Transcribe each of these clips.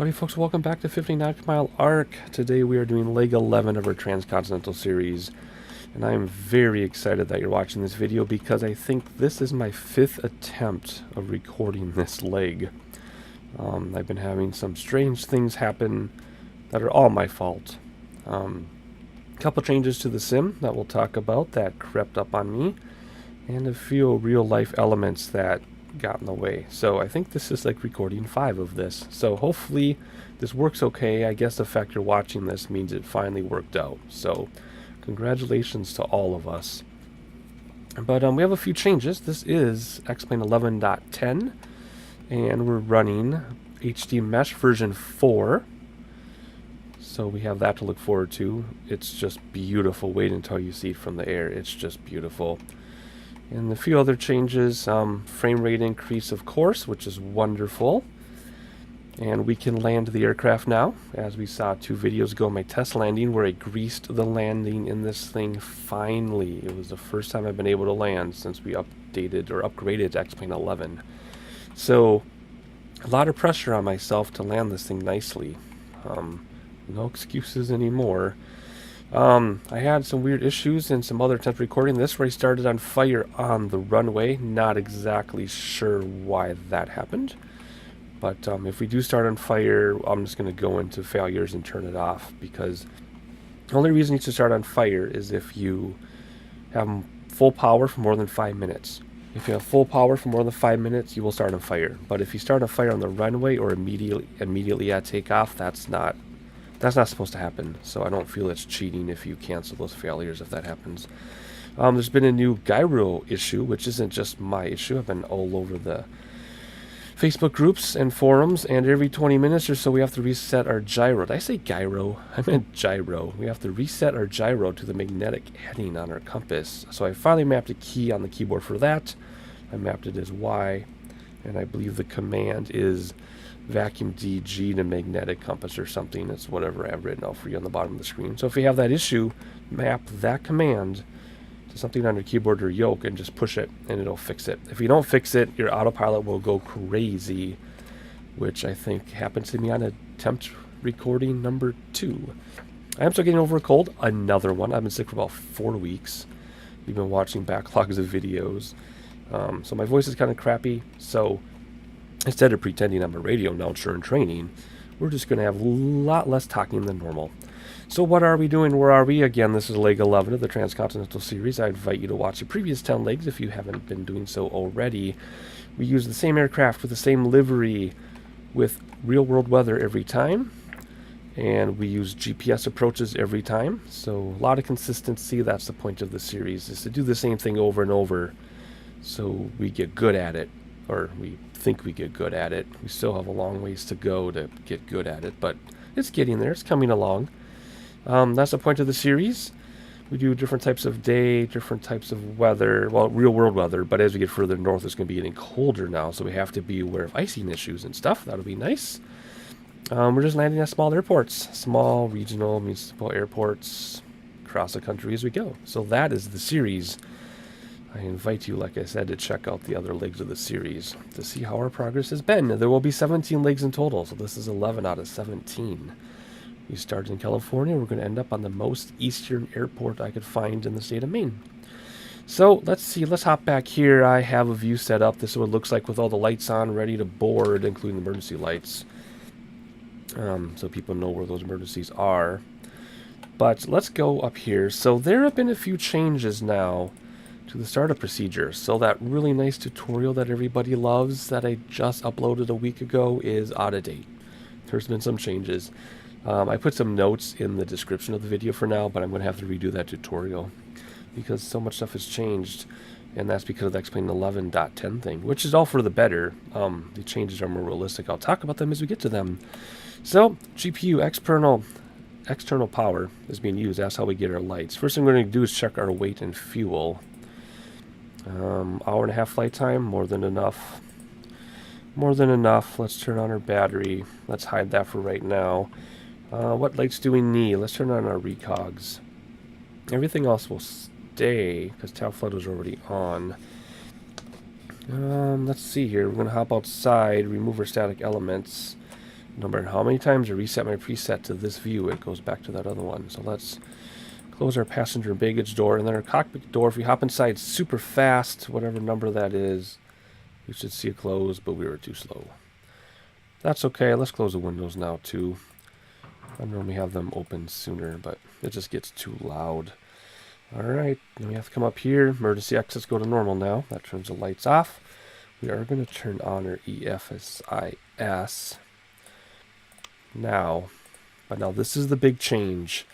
Howdy folks, welcome back to 59 Mile Arc. Today we are doing leg 11 of our Transcontinental series. And I am very excited that you're watching this video because I think this is my 5th attempt of recording this leg. I've been having some strange things happen that are all my fault. A couple changes to the sim that we'll talk about that crept up on me. And a few real life elements that got in the way. So I think this is like recording 5 of this. So hopefully this works okay. I guess the fact you're watching this means it finally worked out. So congratulations to all of us. But we have a few changes. This is X-Plane 11.10 and we're running HD Mesh version 4. So we have that to look forward to. It's just beautiful. Wait until you see it from the air. It's just beautiful. And a few other changes, frame rate increase of course, which is wonderful. And we can land the aircraft now, as we saw 2 videos ago, my test landing where I greased the landing in this thing finally. It was the first time I've been able to land since we updated or upgraded to X-Plane 11. So a lot of pressure on myself to land this thing nicely. No excuses anymore. I had some weird issues in some other attempts recording. This race started on fire on the runway. Not exactly sure why that happened. But if we do start on fire, I'm just going to go into failures and turn it off. Because the only reason you should start on fire is if you have full power for more than 5 minutes. If you have full power for more than 5 minutes, you will start on fire. But if you start on fire on the runway or immediately at takeoff, that's not supposed to happen, so I don't feel it's cheating if you cancel those failures if that happens. There's been a new gyro issue, which isn't just my issue. I've been all over the Facebook groups and forums, and every 20 minutes or so we have to reset our gyro. Did I say gyro? I meant gyro. We have to reset our gyro to the magnetic heading on our compass. So I finally mapped a key on the keyboard for that. I mapped it as Y, and I believe the command is vacuum DG to magnetic compass or something. It's whatever I have written out for you on the bottom of the screen. So if you have that issue, map that command to something on your keyboard or yoke and just push it and it'll fix it. If you don't fix it, your autopilot will go crazy, which I think happens to me on attempt recording number 2. I am still getting over a cold. Another one. I've been sick for about 4 weeks. You've been watching backlogs of videos. So my voice is kind of crappy. So instead of pretending I'm a radio announcer in training, we're just going to have a lot less talking than normal. So what are we doing? Where are we? Again, this is leg 11 of the Transcontinental series. I invite you to watch the previous 10 legs if you haven't been doing so already. We use the same aircraft with the same livery with real-world weather every time. And we use GPS approaches every time. So a lot of consistency. That's the point of the series, is to do the same thing over and over so we get good at it. Or we think we get good at it. We still have a long ways to go to get good at it, but it's getting there. It's coming along. That's the point of the series. We do different types of day, different types of weather, well, real world weather, but as we get further north, it's going to be getting colder now, so we have to be aware of icing issues and stuff. That'll be nice. We're just landing at small airports, small regional municipal airports across the country as we go. So that is the series. I invite you, like I said, to check out the other legs of the series to see how our progress has been. There will be 17 legs in total, so this is 11 out of 17. We started in California. We're going to end up on the most eastern airport I could find in the state of Maine. So let's see. Let's hop back here. I have a view set up. This is what it looks like with all the lights on, ready to board, including the emergency lights, so people know where those emergencies are. But let's go up here. So there have been a few changes now to the startup procedure. So that really nice tutorial that everybody loves that I just uploaded a week ago is out of date. There's been some changes. I put some notes in the description of the video for now, but I'm going to have to redo that tutorial because so much stuff has changed, and that's because of the X-Plane 11.10 thing, which is all for the better. The changes are more realistic. I'll talk about them as we get to them. So GPU external power is being used. That's how we get our lights. First thing we're going to do is check our weight and fuel. Hour and a half flight time, more than enough. More than enough. Let's turn on our battery. Let's hide that for right now. What lights do we need? Let's turn on our recogs. Everything else will stay because tail flood was already on. Let's see here. We're going to hop outside, remove our static elements. no matter how many times I reset my preset to this view, it goes back to that other one. So let's close our passenger baggage door, and then our cockpit door. If we hop inside super fast, whatever number that is, we should see it close, but we were too slow. That's okay. Let's close the windows now too. I normally have them open sooner, but it just gets too loud. Alright, then we have to come up here. Emergency exits go to normal now. That turns the lights off. We are going to turn on our EFSIS now. But now this is the big change.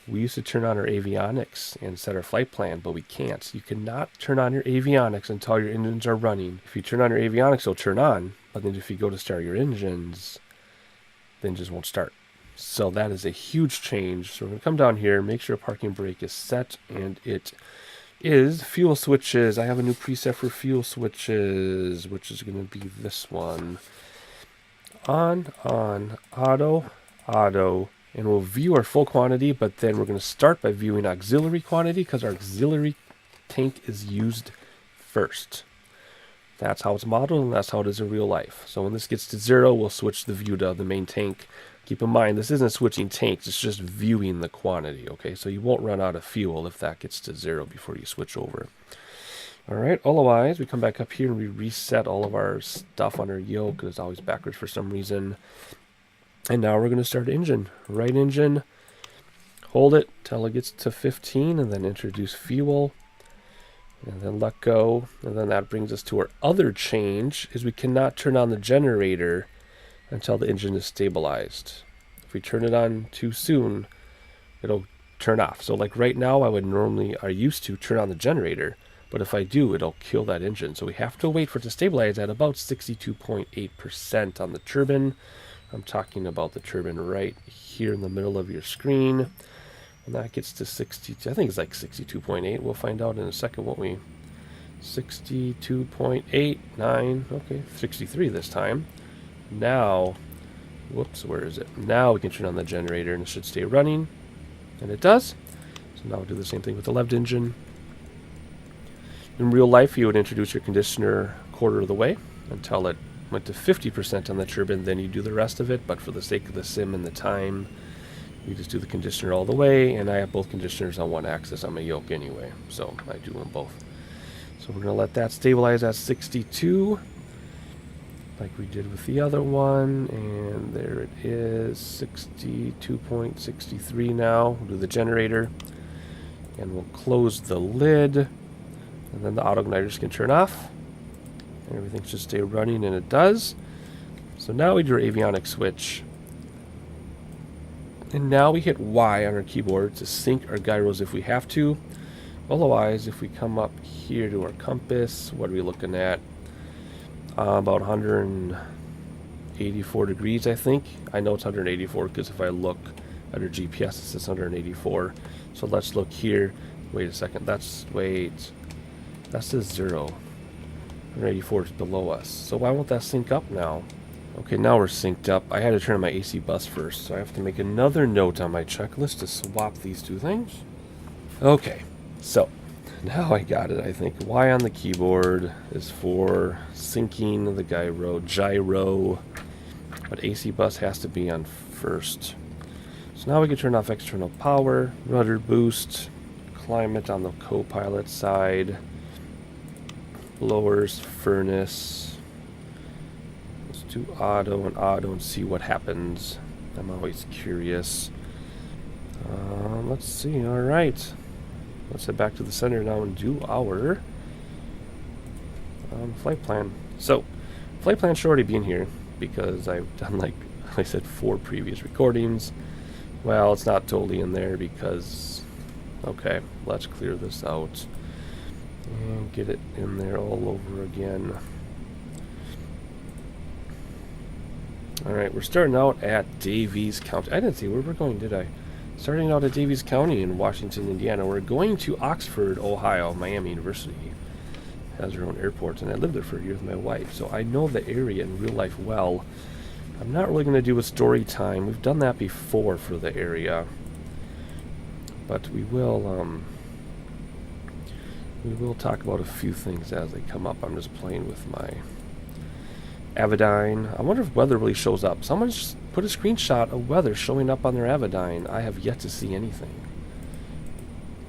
We used to turn on our avionics and set our flight plan, but we can't. You cannot turn on your avionics until your engines are running. If you turn on your avionics, they'll turn on. But then if you go to start your engines, the engines won't start. So that is a huge change. So we're going to come down here, make sure parking brake is set, and it is fuel switches. I have a new preset for fuel switches, which is going to be this one. On, auto, and we'll view our full quantity, but then we're going to start by viewing auxiliary quantity because our auxiliary tank is used first. That's how it's modeled, and that's how it is in real life. So when this gets to 0, we'll switch the view to the main tank. Keep in mind, this isn't switching tanks, it's just viewing the quantity, okay? So you won't run out of fuel if that gets to 0 before you switch over. Alright, otherwise, we come back up here and we reset all of our stuff on our yoke, because it's always backwards for some reason. And now we're going to start engine. Right engine, hold it till it gets to 15, and then introduce fuel. And then let go. And then that brings us to our other change, is we cannot turn on the generator until the engine is stabilized. If we turn it on too soon, it'll turn off. So like right now, I used to turn on the generator, but if I do, it'll kill that engine. So we have to wait for it to stabilize at about 62.8% on the turbine. I'm talking about the turbine right here in the middle of your screen. When that gets to 62, I think it's like 62.8. We'll find out in a second, won't we? 62.89, okay, 63 this time. Now, whoops, where is it? Now we can turn on the generator and it should stay running. And it does. So now we'll do the same thing with the left engine. In real life, you would introduce your conditioner a quarter of the way until it went to 50% on the turbine. Then you do the rest of it. But for the sake of the sim and the time, you just do the conditioner all the way. And I have both conditioners on one axis on my yoke anyway. So I do them both. So we're going to let that stabilize at 62. Like we did with the other one, and there it is, 62.63 now. We'll do the generator, and we'll close the lid, and then the auto igniters can turn off, and everything should stay running, and it does. So now we do our avionics switch, and now we hit Y on our keyboard to sync our gyros if we have to. Otherwise, if we come up here to our compass, what are we looking at? About 184 degrees, I think. I know it's 184 because if I look at our GPS, it says 184. So let's look here. Wait a second. That says 0. 184 is below us. So why won't that sync up now? Okay, now we're synced up. I had to turn on my AC bus first, so I have to make another note on my checklist to swap these two things. Okay, so now I got it, I think. Y on the keyboard is for syncing the gyro, but AC bus has to be on first. So now we can turn off external power, rudder boost, climate on the co-pilot side, blowers, furnace. Let's do auto and see what happens. I'm always curious. Let's see, alright. Let's head back to the center now and do our flight plan. So, flight plan should already be in here because I've done, like I said, 4 previous recordings. Well, it's not totally in there because, okay, let's clear this out and get it in there all over again. Alright, we're starting out at Daviess County. I didn't see where we're going, did I? Starting out at Daviess County in Washington, Indiana. We're going to Oxford, Ohio. Miami University has their own airport, and I lived there for a year with my wife, so I know the area in real life well. I'm not really going to do a story time. We've done that before for the area, but we will talk about a few things as they come up. I'm just playing with my Avidyne. I wonder if weather really shows up. Someone just put a screenshot of weather showing up on their Avidyne. I have yet to see anything.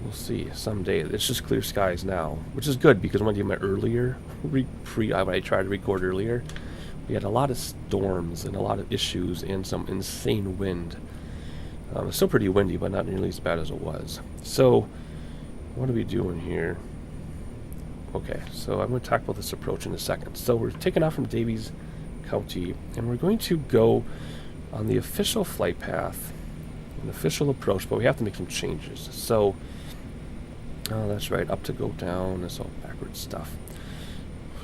We'll see someday. It's just clear skies now, which is good because when I did my earlier when I tried to record earlier, we had a lot of storms and a lot of issues and some insane wind. It's still pretty windy, but not nearly as bad as it was. So, what are we doing here? Okay, so I'm going to talk about this approach in a second. So we're taking off from Daviess County, and we're going to go on the official flight path, an official approach, but we have to make some changes. So, oh, that's right, up to go down, that's all backwards stuff.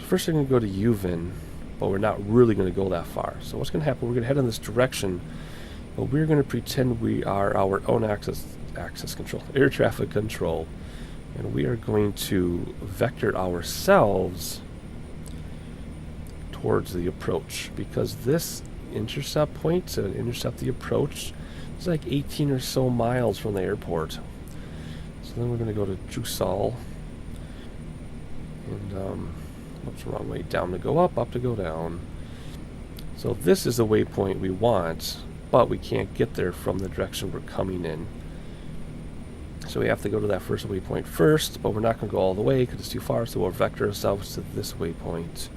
First we're going to go to Uven, but we're not really going to go that far. So what's going to happen, we're going to head in this direction, but we're going to pretend we are our own access control, air traffic control, and we are going to vector ourselves towards the approach, because this intercept point to intercept the approach is like 18 or so miles from the airport. So then we're going to go to Jusal, and what's the wrong way? Down to go up to go down. So this is the waypoint we want, but we can't get there from the direction we're coming in. So we have to go to that first waypoint first, but we're not going to go all the way because it's too far, so we'll vector ourselves to this waypoint.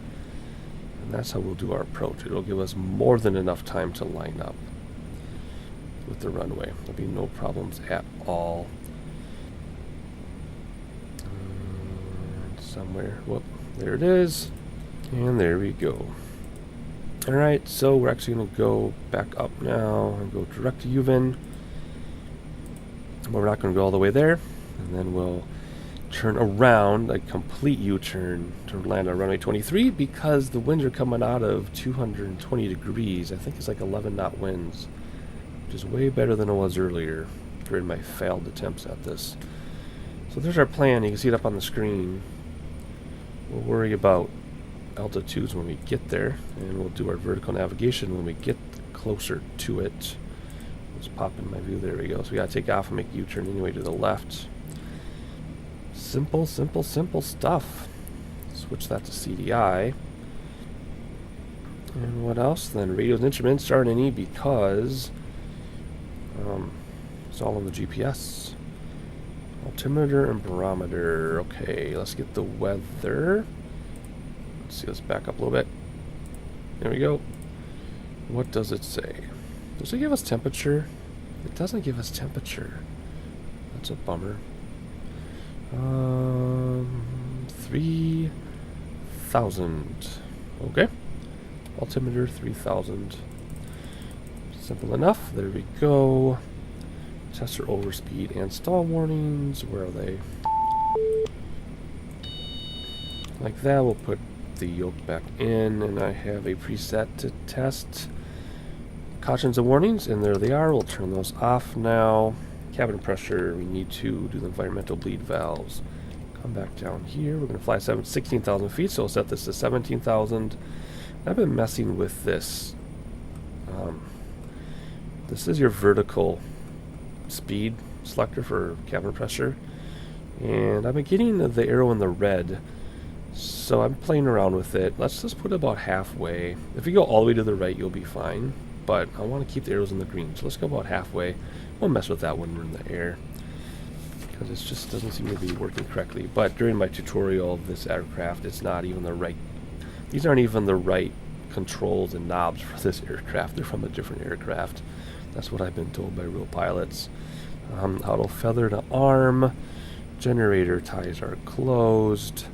And that's how we'll do our approach. It'll give us more than enough time to line up with the runway. There'll be no problems at all. Somewhere. Whoop. There it is. And there we go. Alright, so we're actually going to go back up now and go direct to Uven. But we're not going to go all the way there. And then we'll turn around, a complete U-turn, to land on runway 23 because the winds are coming out of 220 degrees. I think it's like 11 knot winds, which is way better than it was earlier during my failed attempts at this. So there's our plan. You can see it up on the screen. We'll worry about altitudes when we get there, and we'll do our vertical navigation when we get closer to it. Let's pop in my view. There we go. So we gotta take off and make a U-turn anyway to the left. Simple, simple, simple stuff. Switch that to CDI. And what else? Then radios and instruments aren't any because it's all on the GPS. Altimeter and barometer. Okay, let's get the weather. Let's see, let's back up a little bit. There we go. What does it say? Does it give us temperature? It doesn't give us temperature. That's a bummer. 3,000. Okay. Altimeter 3,000. Simple enough. There we go. Tester overspeed and stall warnings. Where are they? Like that. We'll put the yoke back in, and I have a preset to test cautions and warnings, and there they are. We'll turn those off now. Cabin pressure, we need to do the environmental bleed valves. Come back down here. We're going to fly 16,000 feet, so we'll set this to 17,000. I've been messing with this. This is your vertical speed selector for cabin pressure, and I've been getting the arrow in the red, so I'm playing around with it. Let's just put it about halfway. If you go all the way to the right, you'll be fine, but I want to keep the arrows in the green, so let's go about halfway. We'll mess with that when we're in the air because it just doesn't seem to be working correctly. But during my tutorial of this aircraft, it's not even the right, these aren't even the right controls and knobs for this aircraft. They're from a different aircraft. That's what I've been told by real pilots. Auto feather to arm. Generator ties are closed.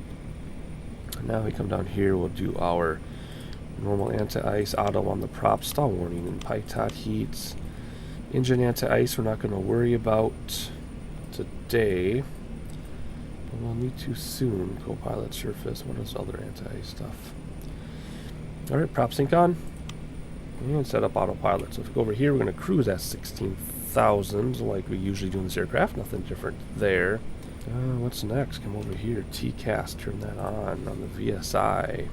Now we come down here, we'll do our normal anti-ice, auto on the prop, stall warning, and pitot heats. Engine anti-ice we're not going to worry about today, but we'll need to soon. Co-pilot surface, what is other anti-ice stuff? Alright, prop sync on, and set up autopilot. So if we go over here, we're going to cruise at 16,000 like we usually do in this aircraft, nothing different there. What's next? Come over here, TCAS, turn that on the VSI.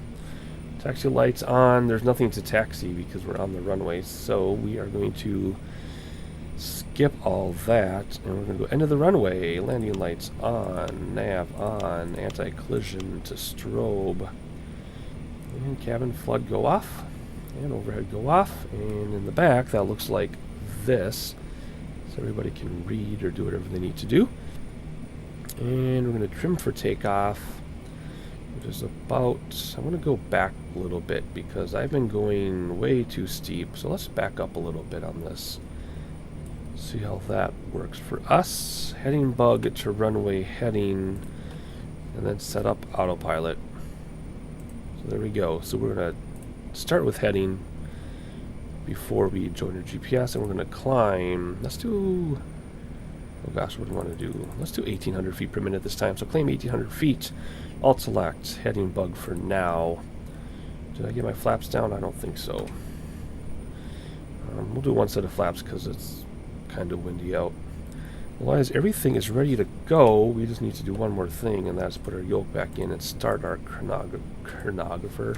Taxi lights on. There's nothing to taxi because we're on the runway, so we are going to skip all that, and we're going to go end of the runway. Landing lights on, nav on, anti-collision to strobe. And cabin flood go off. And overhead go off. And in the back, that looks like this. So everybody can read or do whatever they need to do. And we're going to trim for takeoff. Which is about... I want to go back a little bit because I've been going way too steep. So let's back up a little bit on this. See how that works for us. Heading bug to runway heading. And then set up autopilot. So there we go. So we're going to start with heading before we join our GPS, and we're going to climb. Let's do, oh gosh, what do we want to do? Let's do 1,800 feet per minute this time. So claim 1,800 feet. Alt select heading bug for now. Did I get my flaps down? I don't think so. We'll do one set of flaps because it's kind of windy out. Otherwise, everything is ready to go. We just need to do one more thing, and that's put our yoke back in and start our chronographer,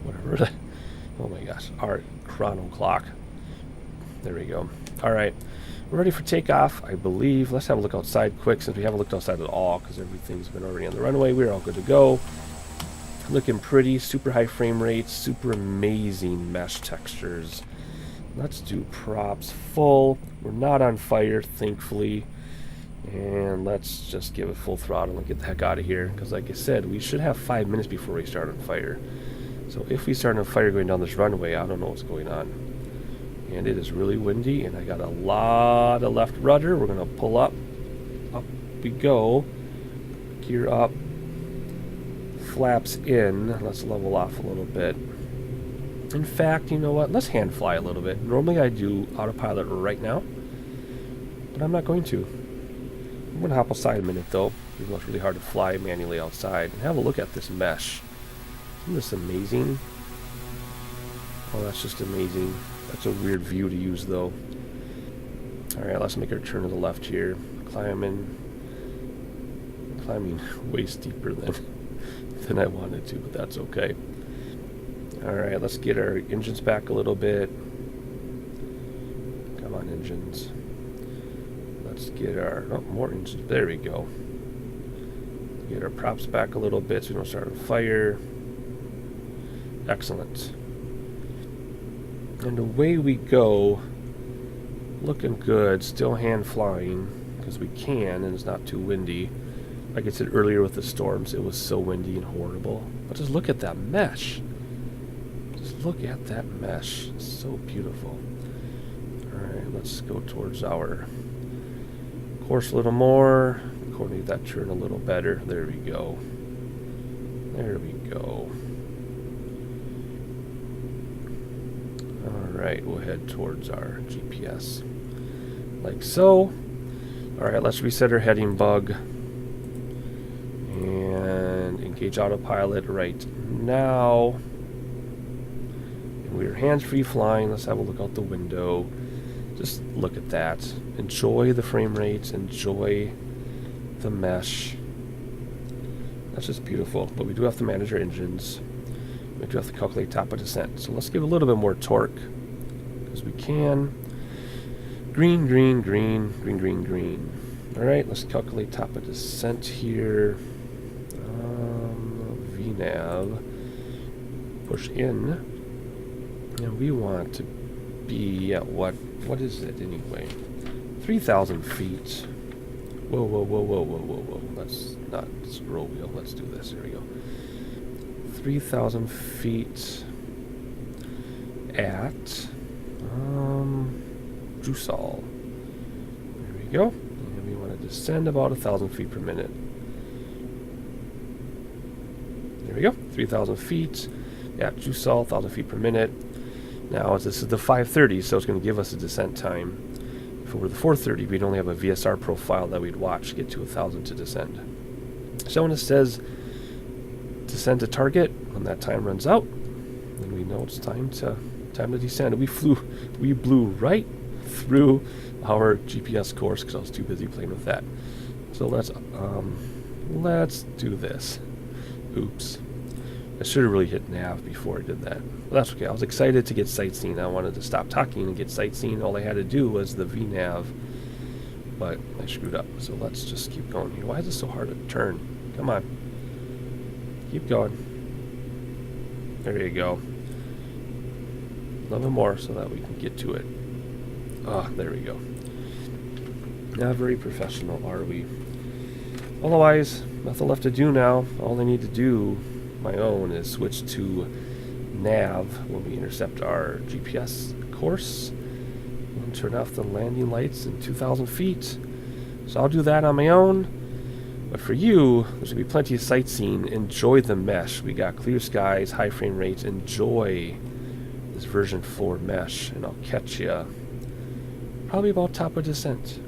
whatever. Oh my gosh, our chrono clock. There we go. All right, we're ready for takeoff, I believe. Let's have a look outside quick, since we haven't looked outside at all, because everything's been already on the runway. We're all good to go. Looking pretty, super high frame rates, super amazing mesh textures. Let's do props full. We're not on fire, thankfully. And let's just give it full throttle and get the heck out of here. Because like I said, we should have 5 minutes before we start on fire. So if we start on fire going down this runway, I don't know what's going on. And it is really windy, and I got a lot of left rudder. We're going to pull up. Up we go. Gear up. Flaps in. Let's level off a little bit. In fact, you know what? Let's hand fly a little bit. Normally I do autopilot right now, but I'm not going to. I'm going to hop outside a minute though, even though it's really hard to fly manually outside. And have a look at this mesh. Isn't this amazing? Oh, that's just amazing. That's a weird view to use though. Alright, let's make our turn to the left here. Climbing way steeper than I wanted to, but that's okay. Alright, let's get our engines back a little bit. Come on, engines. Let's get our... oh, more engines. There we go. Get our props back a little bit so we don't start on fire. Excellent. And away we go. Looking good. Still hand flying because we can and it's not too windy. Like I said earlier with the storms, it was so windy and horrible. But just look at that mesh. Look at that mesh. It's so beautiful. Alright, let's go towards our course a little more. Coordinate that turn a little better. There we go. There we go. Alright, we'll head towards our GPS. Like so. Alright, let's reset our heading bug. And engage autopilot right now. We're hands-free flying. Let's have a look out the window. Just look at that. Enjoy the frame rates. Enjoy the mesh. That's just beautiful. But we do have to manage our engines. We do have to calculate top of descent. So let's give a little bit more torque. Because we can. Green, green, green, green, green, green. Alright, let's calculate top of descent here. VNAV. Push in. And we want to be at what is it anyway? 3,000 feet. Whoa, whoa, whoa, whoa, whoa, whoa, whoa. Let's not scroll wheel. Let's do this. Here we go. 3,000 feet at Drusal. There we go. And we want to descend about 1,000 feet per minute. There we go. 3,000 feet at Drusal, 1,000 feet per minute. Now, this is the 530, so it's going to give us a descent time. If it were the 430, we'd only have a VSR profile that we'd watch to get to 1,000 to descend. So when it says descend to target, when that time runs out, then we know it's time to descend. We blew right through our GPS course because I was too busy playing with that. So let's do this. Oops. I should have really hit nav before I did that. But that's okay. I was excited to get sightseeing. I wanted to stop talking and get sightseeing. All I had to do was the VNAV. But I screwed up. So let's just keep going here. Why is it so hard to turn? Come on. Keep going. There you go. A little bit more so that we can get to it. Ah, there we go. Not very professional, are we? Otherwise, nothing left to do now. All I need to do, my own, is switch to nav when we intercept our GPS course and turn off the landing lights in 2,000 feet. So I'll do that on my own. But for you, there's going to be plenty of sightseeing. Enjoy the mesh. We got clear skies, high frame rates. Enjoy this version 4 mesh, and I'll catch you probably about top of descent.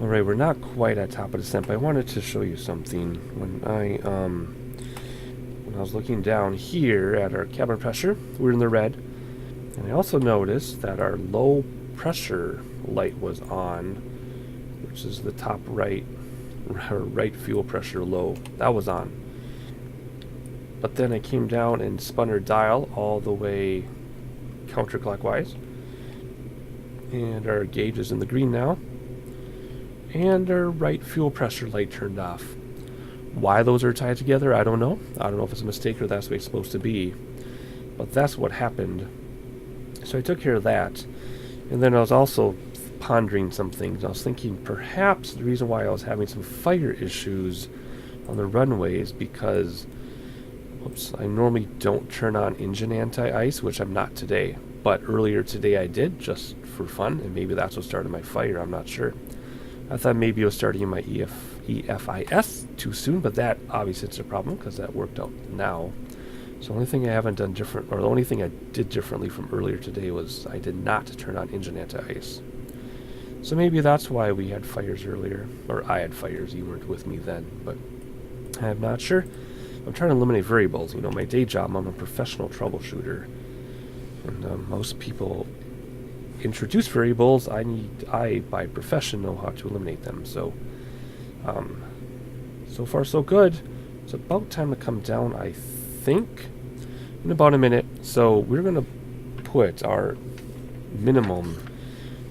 Alright, we're not quite at top of descent, but I wanted to show you something. When I was looking down here at our cabin pressure, we're in the red. And I also noticed that our low pressure light was on, which is the top right fuel pressure low. That was on. But then I came down and spun our dial all the way counterclockwise. And our gauge is in the green now. And our right fuel pressure light turned off. Why those are tied together, I don't know. I don't know if it's a mistake or that's the way it's supposed to be. But that's what happened. So I took care of that. And then I was also pondering some things. I was thinking perhaps the reason why I was having some fire issues on the runway is because Oops, I normally don't turn on engine anti-ice, which I'm not today. But earlier today I did, just for fun, and maybe that's what started my fire, I'm not sure. I thought maybe it was starting in my EFIS too soon, but that obviously it's a problem because that worked out now. So the only thing I haven't done different, or the only thing I did differently from earlier today was I did not turn on engine anti-ice. So maybe that's why we had fires earlier, or I had fires, you weren't with me then, but I'm not sure. I'm trying to eliminate variables. You know, my day job, I'm a professional troubleshooter, and most people introduce variables. I by profession know how to eliminate them. So, so far so good. It's about time to come down, I think, in about a minute. So we're gonna put our minimum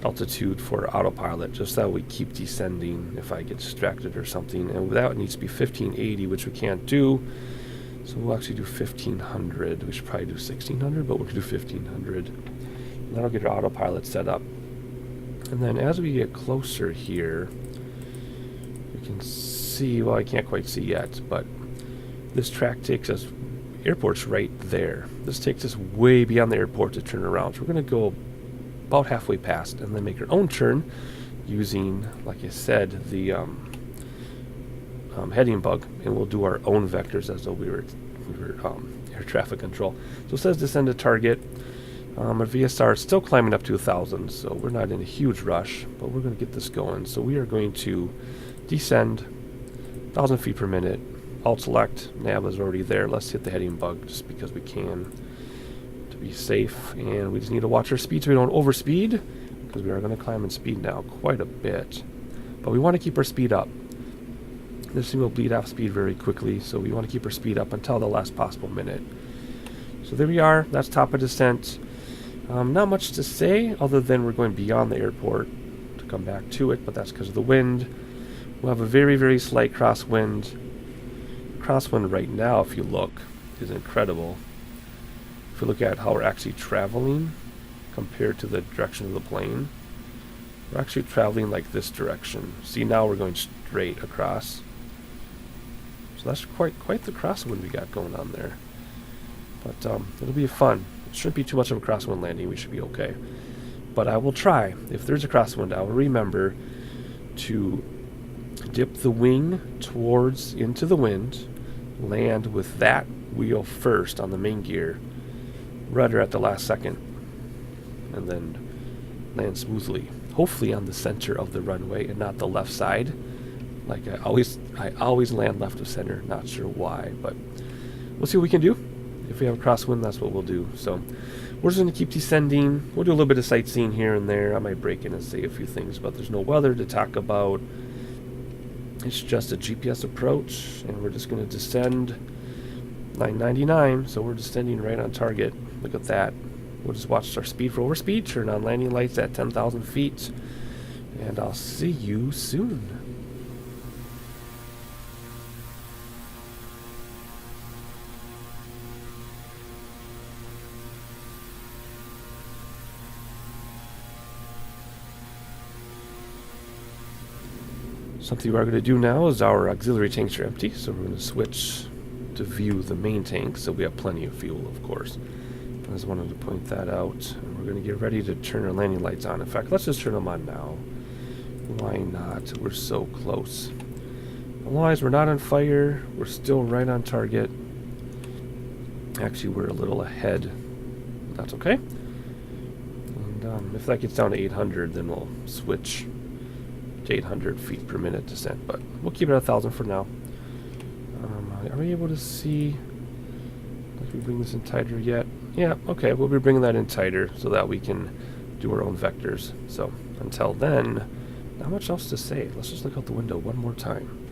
altitude for autopilot, just that we keep descending if I get distracted or something, and that needs to be 1580, which we can't do, so we'll actually do 1500. We should probably do 1600, but we'll do 1500, and that'll get our autopilot set up. And then as we get closer here, we can see, well, I can't quite see yet, but this track takes us, airport's right there. This takes us way beyond the airport to turn around, so we're going to go about halfway past and then make our own turn using, like I said, the heading bug, and we'll do our own vectors as though we were air traffic control. So it says descend to target. Our VSR is still climbing up to 1,000, so we're not in a huge rush, but we're going to get this going. So we are going to descend 1,000 feet per minute. Alt select, nav is already there. Let's hit the heading bug just because we can, be safe, and we just need to watch our speed so we don't overspeed, because we are going to climb in speed now quite a bit, but we want to keep our speed up. This thing will bleed off speed very quickly, so we want to keep our speed up until the last possible minute. So there we are, that's top of descent. Not much to say other than we're going beyond the airport to come back to it, but that's because of the wind. We'll have a very, very slight crosswind. Crosswind right now, if you look, is incredible. If we look at how we're actually traveling compared to the direction of the plane, we're actually traveling like this direction. See, now we're going straight across. So that's quite the crosswind we got going on there. But it'll be fun. It shouldn't be too much of a crosswind landing. We should be okay. But I will try. If there's a crosswind, I will remember to dip the wing towards into the wind, land with that wheel first on the main gear, rudder at the last second, and then land smoothly, hopefully on the center of the runway and not the left side. Like I always land left of center, not sure why, but we'll see what we can do. If we have a crosswind, that's what we'll do. So we're just going to keep descending. We'll do a little bit of sightseeing here and there. I might break in and say a few things, but there's no weather to talk about. It's just a GPS approach, and we're just going to descend 999, so we're descending right on target. Look at that. We'll just watch our speed for overspeed, turn on landing lights at 10,000 feet, and I'll see you soon. Something we're going to do now is our auxiliary tanks are empty, so we're going to switch to view the main tank, so we have plenty of fuel, of course. I just wanted to point that out. And we're going to get ready to turn our landing lights on. In fact, let's just turn them on now. Why not? We're so close. Otherwise, we're not on fire. We're still right on target. Actually, we're a little ahead. That's okay. And if that gets down to 800, then we'll switch to 800 feet per minute descent. But we'll keep it at 1,000 for now. Are we able to see if we bring this in tighter yet? Yeah, okay, we'll be bringing that in tighter so that we can do our own vectors. So until then, not much else to say. Let's just look out the window one more time.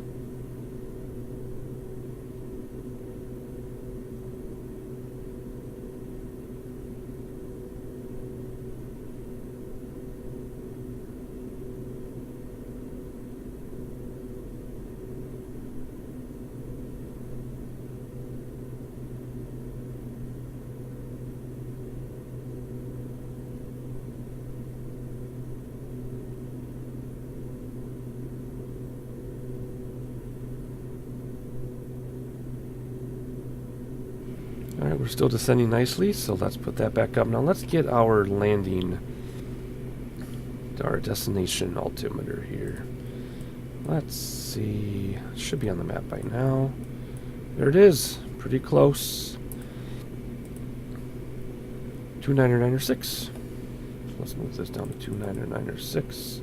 We're still descending nicely, so let's put that back up. Now let's get our landing, our destination altimeter here. Let's see. It should be on the map by now. There it is. Pretty close. 29906. Let's move this down to 29906.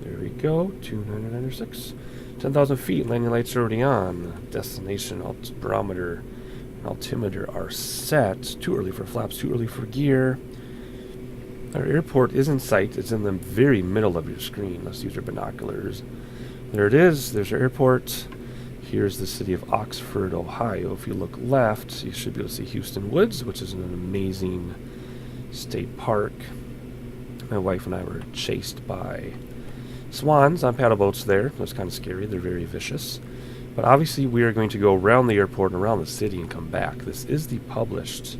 There we go. 29906. 10,000 feet. Landing lights are already on. Destination barometer and altimeter are set. Too early for flaps. Too early for gear. Our airport is in sight. It's in the very middle of your screen. Let's use our binoculars. There it is. There's our airport. Here's the city of Oxford, Ohio. If you look left, you should be able to see Houston Woods, which is an amazing state park. My wife and I were chased by swans on paddle boats there. It was kind of scary. They're very vicious. But obviously we are going to go around the airport and around the city and come back. This is the published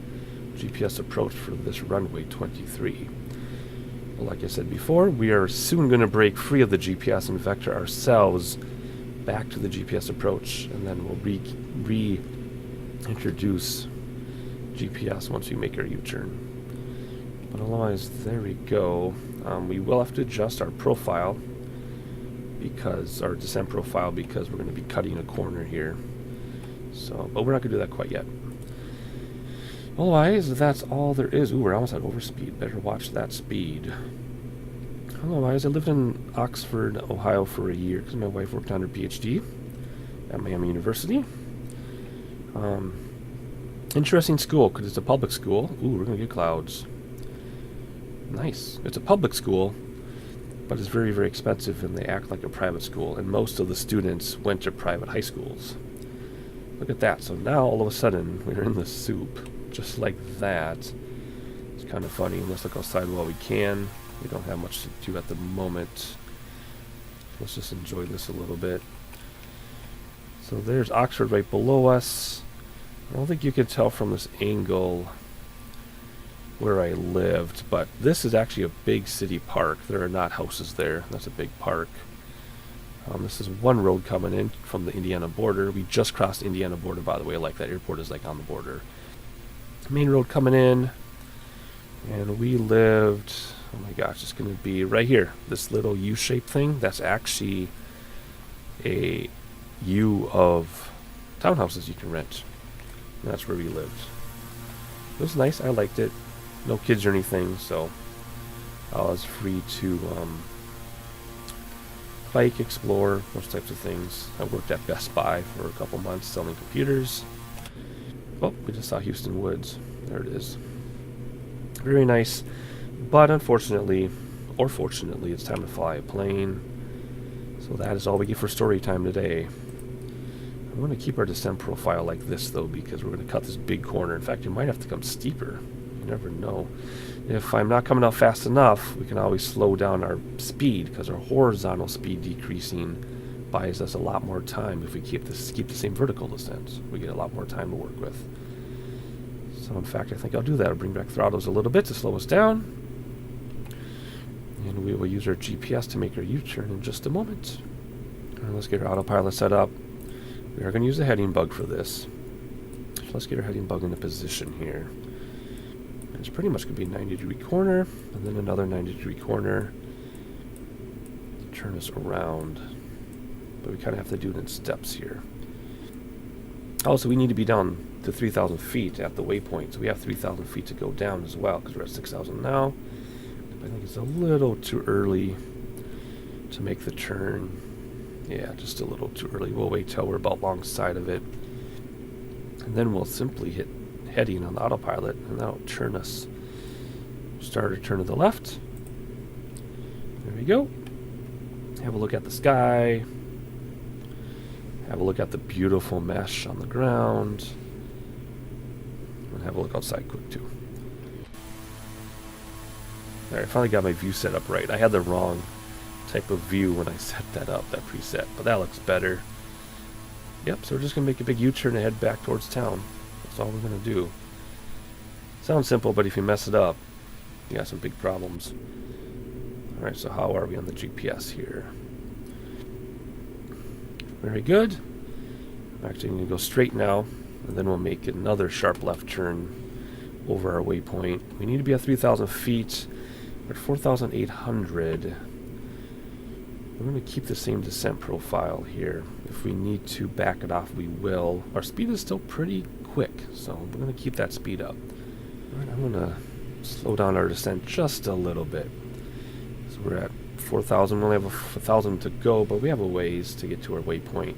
GPS approach for this runway 23. Well, like I said before, we are soon going to break free of the GPS and vector ourselves back to the GPS approach, and then we'll reintroduce GPS once we make our U-turn. But otherwise, there we go. We will have to adjust our profile, because our descent profile, because we're going to be cutting a corner here. So, but we're not going to do that quite yet. Otherwise, that's all there is. Ooh, we're almost at overspeed. Better watch that speed. Otherwise, I lived in Oxford, Ohio for a year because my wife worked on her PhD at Miami University. Interesting school because it's a public school. Ooh, we're going to get clouds. Nice. It's a public school, but it's very, very expensive, and they act like a private school. And most of the students went to private high schools. Look at that. So now, all of a sudden, we're in the soup. Just like that. It's kind of funny. Let's look outside while we can. We don't have much to do at the moment. Let's just enjoy this a little bit. So there's Oxford right below us. I don't think you can tell from this angle where I lived, but this is actually a big city park. There are not houses there. That's a big park. This is one road coming in from the Indiana border. We just crossed the Indiana border, by the way. Like, that airport is like on the border. Main road coming in, and we lived, oh my gosh, it's going to be right here, this little U-shaped thing. That's actually a U of townhouses you can rent, and that's where we lived. It was nice. I liked it. No kids or anything, so I was free to bike, explore, those types of things. I worked at Best Buy for a couple months selling computers. Oh, we just saw Houston Woods. There it is. Very nice. But unfortunately, or fortunately, it's time to fly a plane. So that is all we get for story time today. I'm going to keep our descent profile like this, though, because we're going to cut this big corner. In fact, you might have to come steeper. You never know. If I'm not coming out fast enough, we can always slow down our speed, because our horizontal speed decreasing buys us a lot more time. If we keep the same vertical descent, we get a lot more time to work with. So in fact, I think I'll do that. I'll bring back throttles a little bit to slow us down, and we will use our GPS to make our U-turn in just a moment. Alright, let's get our autopilot set up. We are going to use the heading bug for this. So let's get our heading bug into position here. And it's pretty much going to be a 90-degree corner, and then another 90-degree corner to turn us around. But we kind of have to do it in steps here. Also, we need to be down to 3,000 feet at the waypoint. So we have 3,000 feet to go down as well, because we're at 6,000 now. I think it's a little too early to make the turn. Yeah, just a little too early. We'll wait till we're about alongside of it. And then we'll simply hit heading on the autopilot, and that'll turn us. Start a turn to the left. There we go. Have a look at the sky. Have a look at the beautiful mesh on the ground. And have a look outside quick too. Alright, I finally got my view set up right. I had the wrong type of view when I set that up, that preset, but that looks better. Yep, so we're just going to make a big U-turn and head back towards town. That's all we're going to do. Sounds simple, but if you mess it up, you got some big problems. Alright, so how are we on the GPS here? Very good. I'm actually going to go straight now. and then we'll make another sharp left turn over our waypoint. We need to be at 3,000 feet. We're at 4,800. We're going to keep the same descent profile here. If we need to back it off, we will. Our speed is still pretty quick, so we're going to keep that speed up. All right, I'm going to slow down our descent just a little bit. So we're at 4,000. We only have 1,000 to go, but we have a ways to get to our waypoint.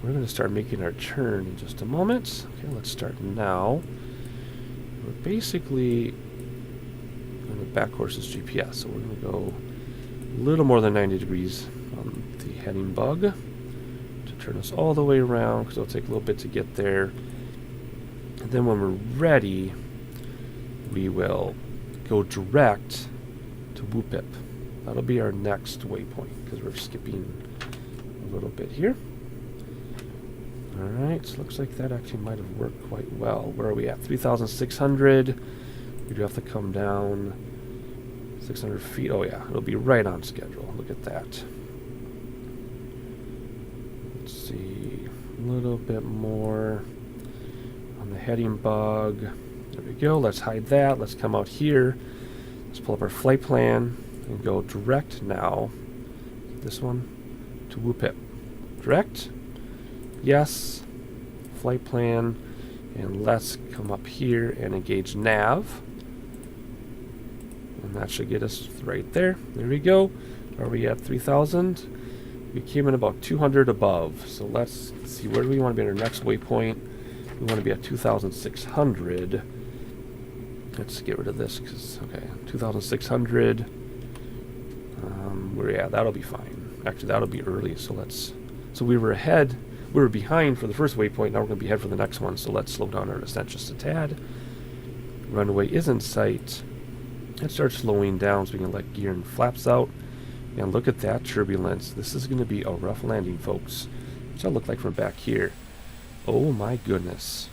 We're going to start making our turn in just a moment. Okay, let's start now. We're basically going to back horse's GPS, so we're going to go a little more than 90 degrees on the heading bug to turn us all the way around, because it'll take a little bit to get there. And then when we're ready, we will go direct to Whoopip. That'll be our next waypoint, because we're skipping a little bit here. Alright, so looks like that actually might have worked quite well. Where are we at? 3,600. We do have to come down 600 feet. Oh yeah, it'll be right on schedule. Look at that. Let's see. A little bit more on the heading bug. There we go. Let's hide that. Let's come out here. Let's pull up our flight plan and go direct now. This one to Whoopip. Direct. Yes. Flight plan. And let's come up here and engage nav. And that should get us right there. There we go. Are we at 3,000? We came in about 200 above. So let's see, where do we want to be at our next waypoint? We want to be at 2,600. Let's get rid of this, because, okay, 2,600. Yeah, that'll be fine. Actually, that'll be early, so let's... So we were ahead, we were behind for the first waypoint, now we're going to be ahead for the next one, so let's slow down our descent just a tad. Runway is in sight. Let's start slowing down so we can let gear and flaps out. And look at that turbulence. This is going to be a rough landing, folks. What's that look like from back here? Oh my goodness.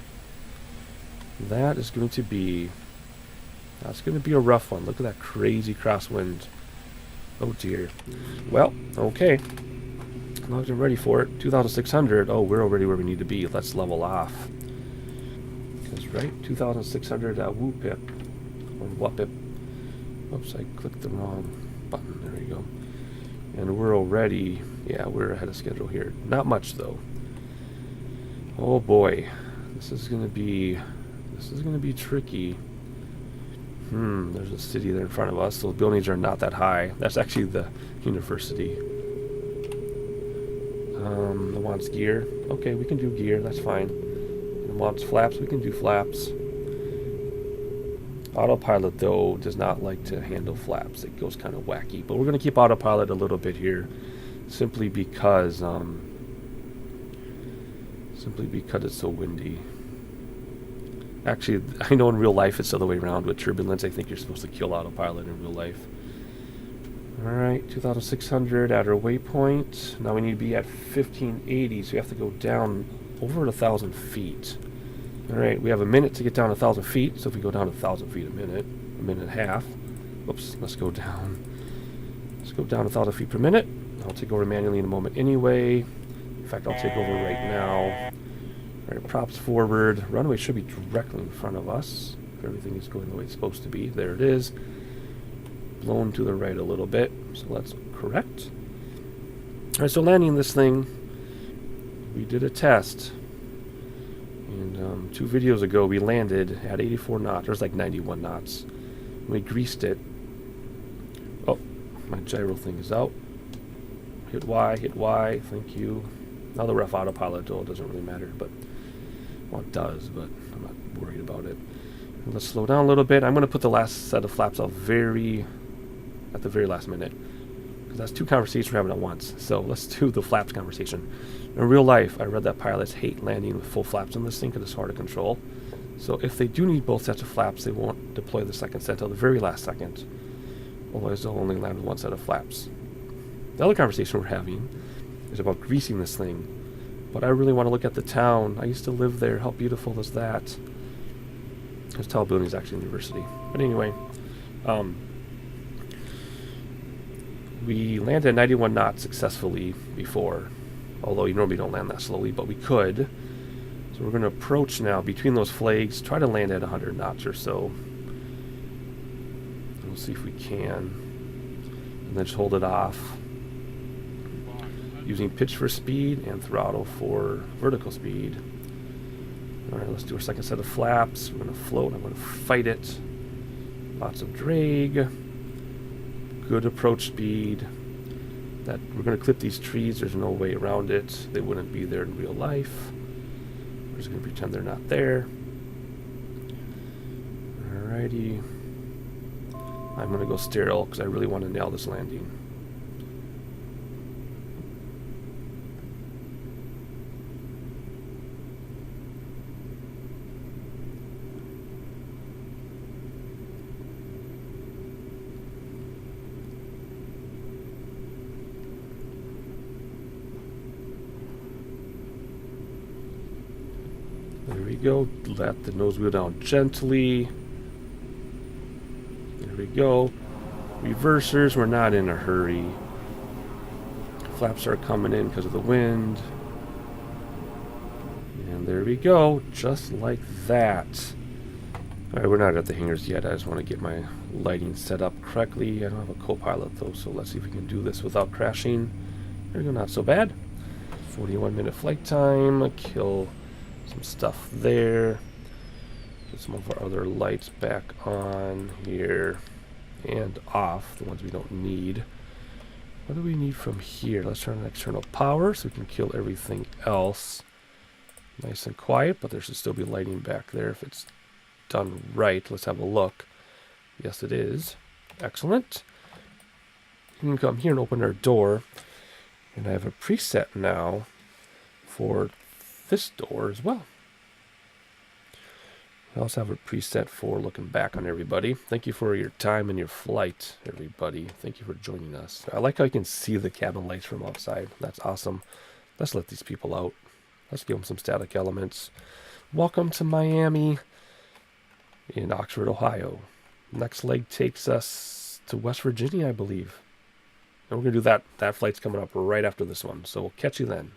That is going to be... That's going to be a rough one. Look at that crazy crosswind. Oh dear. Well, okay. As long as we're ready for it. 2,600. Oh, we're already where we need to be. Let's level off. That's right. 2,600 Whoopip. Or Whoopip. Oops, I clicked the wrong button. There we go. And we're already... Yeah, we're ahead of schedule here. Not much, though. Oh boy. This is going to be... This is going to be tricky. There's a city there in front of us. Those buildings are not that high. That's actually the university. It wants gear. Okay, we can do gear. That's fine. It wants flaps. We can do flaps. Autopilot, though, does not like to handle flaps. It goes kind of wacky. But we're going to keep autopilot a little bit here, simply because it's so windy. Actually, I know in real life it's the other way around with turbulence. I think you're supposed to kill autopilot in real life. Alright, 2,600 at our waypoint. Now we need to be at 1,580, so we have to go down over 1,000 feet. Alright, we have a minute to get down 1,000 feet, so if we go down 1,000 feet a minute and a half. Oops, let's go down. Let's go down 1,000 feet per minute. I'll take over manually in a moment anyway. In fact, I'll take over right now. Alright, props forward. Runway should be directly in front of us. If everything is going the way it's supposed to be. There it is. Blown to the right a little bit. So let's correct. Alright, so landing this thing, we did a test. And 2 videos ago, we landed at 84 knots. There's like 91 knots. We greased it. Oh, my gyro thing is out. Hit Y, thank you. Now the rough autopilot, though, it doesn't really matter, but... Well, it does, but I'm not worried about it. And let's slow down a little bit. I'm going to put the last set of flaps out at the very last minute. Because that's 2 conversations we're having at once. So let's do the flaps conversation. In real life, I read that pilots hate landing with full flaps in this thing because it's hard to control. So if they do need both sets of flaps, they won't deploy the second set until the very last second. Otherwise, they'll only land with 1 set of flaps. The other conversation we're having is about greasing this thing. But I really want to look at the town. I used to live there. How beautiful is that? This tall building is actually a university. But anyway, we landed at 91 knots successfully before. Although you normally don't land that slowly, but we could. So we're going to approach now between those flags, try to land at 100 knots or so. We'll see if we can. And then just hold it off. Using pitch for speed and throttle for vertical speed. Alright, let's do our second set of flaps. We're going to float. I'm going to fight it. Lots of drag. Good approach speed. That we're going to clip these trees. There's no way around it. They wouldn't be there in real life. We're just going to pretend they're not there. Alrighty. I'm going to go sterile because I really want to nail this landing. There we go. Let the nose wheel down gently. There we go. Reversers, we're not in a hurry. Flaps are coming in because of the wind. And there we go. Just like that. Alright, we're not at the hangars yet. I just want to get my lighting set up correctly. I don't have a co-pilot though, so let's see if we can do this without crashing. There we go, not so bad. 41-minute flight time. Kill some stuff there. Get some of our other lights back on here and off, the ones we don't need. What do we need from here? Let's turn on external power so we can kill everything else. Nice and quiet, but there should still be lighting back there if it's done right. Let's have a look. Yes, it is. Excellent. We can come here and open our door. And I have a preset now for this door as well. I also have a preset for looking back on everybody. Thank you for your time and your flight, everybody. Thank you for joining us. I like how you can see the cabin lights from outside. That's awesome. Let's let these people out. Let's give them some static elements. Welcome to Miami in Oxford, Ohio. Next leg takes us to West Virginia, I believe. And we're going to do that. That flight's coming up right after this one. So we'll catch you then.